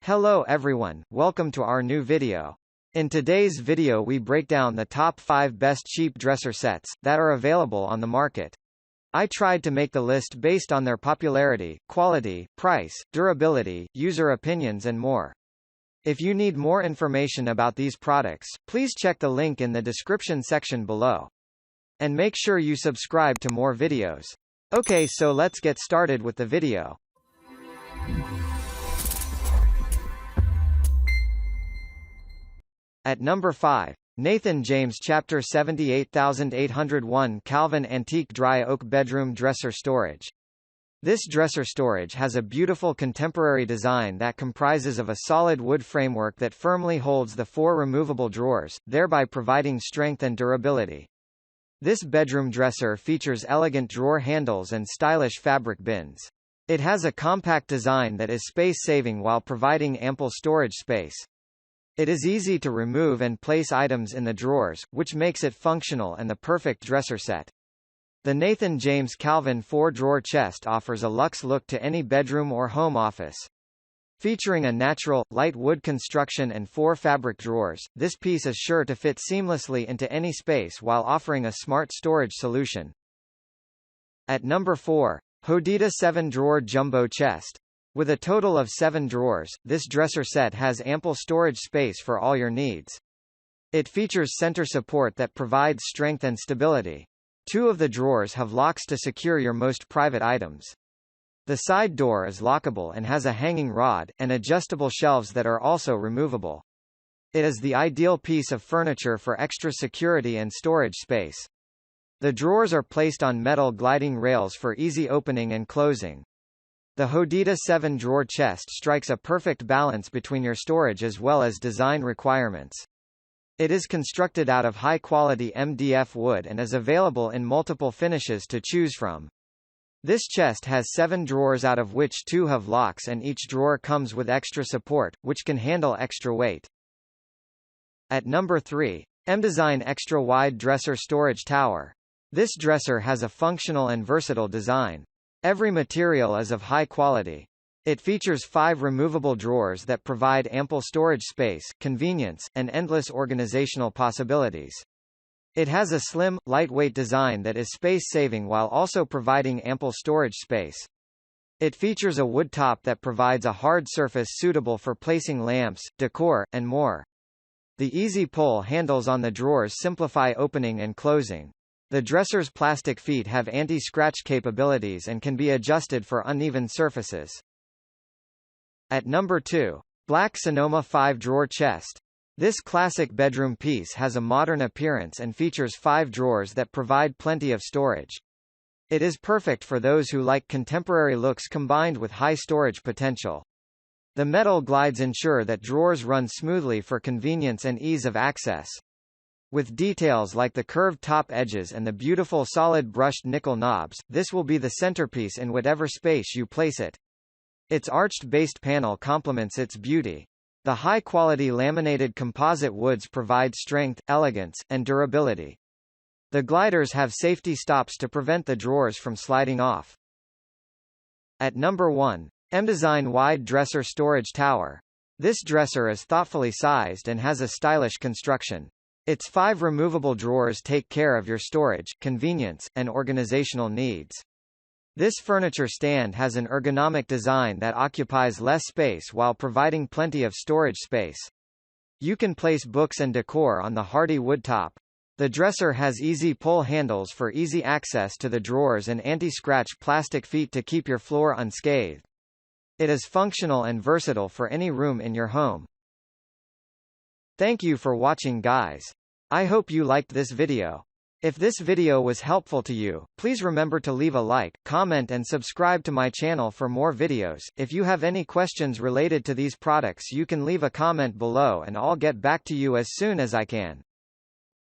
Hello everyone, welcome to our new video. In today's video we break down the top 5 best cheap dresser sets that are available on the market. I tried to make the list based on their popularity, quality, price, durability, user opinions and more. If you need more information about these products, please check the link in the description section below. And make sure you subscribe to more videos. Okay, so let's get started with the video. At number 5. Nathan James Chapter 78801 Calvin Antique Dry Oak Bedroom Dresser Storage. This dresser storage has a beautiful contemporary design that comprises of a solid wood framework that firmly holds the 4 removable drawers, thereby providing strength and durability. This bedroom dresser features elegant drawer handles and stylish fabric bins. It has a compact design that is space-saving while providing ample storage space. It is easy to remove and place items in the drawers, which makes it functional and the perfect dresser set. The Nathan James Calvin 4-drawer chest offers a luxe look to any bedroom or home office. Featuring a natural, light wood construction and 4 fabric drawers, this piece is sure to fit seamlessly into any space while offering a smart storage solution. At number 4. Hodedah 7-drawer Jumbo Chest. With a total of 7 drawers, this dresser set has ample storage space for all your needs. It features center support that provides strength and stability. 2 of the drawers have locks to secure your most private items. The side door is lockable and has a hanging rod, and adjustable shelves that are also removable. It is the ideal piece of furniture for extra security and storage space. The drawers are placed on metal gliding rails for easy opening and closing. The Hodedah 7-drawer chest strikes a perfect balance between your storage as well as design requirements. It is constructed out of high-quality MDF wood and is available in multiple finishes to choose from. This chest has 7 drawers out of which 2 have locks and each drawer comes with extra support, which can handle extra weight. At number 3. mDesign Extra Wide Dresser Storage Tower. This dresser has a functional and versatile design. Every material is of high quality. It features 5 removable drawers that provide ample storage space, convenience, and endless organizational possibilities. It has a slim, lightweight design that is space-saving while also providing ample storage space. It features a wood top that provides a hard surface suitable for placing lamps, decor, and more. The easy pull handles on the drawers simplify opening and closing. The dresser's plastic feet have anti-scratch capabilities and can be adjusted for uneven surfaces. At number 2. Black Sonoma 5-drawer chest. This classic bedroom piece has a modern appearance and features 5 drawers that provide plenty of storage. It is perfect for those who like contemporary looks combined with high storage potential. The metal glides ensure that drawers run smoothly for convenience and ease of access. With details like the curved top edges and the beautiful solid brushed nickel knobs, this will be the centerpiece in whatever space you place it. Its arched-based panel complements its beauty. The high-quality laminated composite woods provide strength, elegance, and durability. The gliders have safety stops to prevent the drawers from sliding off. At number 1. mDesign Wide Dresser Storage Tower. This dresser is thoughtfully sized and has a stylish construction. Its 5 removable drawers take care of your storage, convenience, and organizational needs. This furniture stand has an ergonomic design that occupies less space while providing plenty of storage space. You can place books and decor on the hardy wood top. The dresser has easy pull handles for easy access to the drawers and anti-scratch plastic feet to keep your floor unscathed. It is functional and versatile for any room in your home. Thank you for watching, guys. I hope you liked this video. If this video was helpful to you, please remember to leave a like, comment and subscribe to my channel for more videos. If you have any questions related to these products you can leave a comment below and I'll get back to you as soon as I can.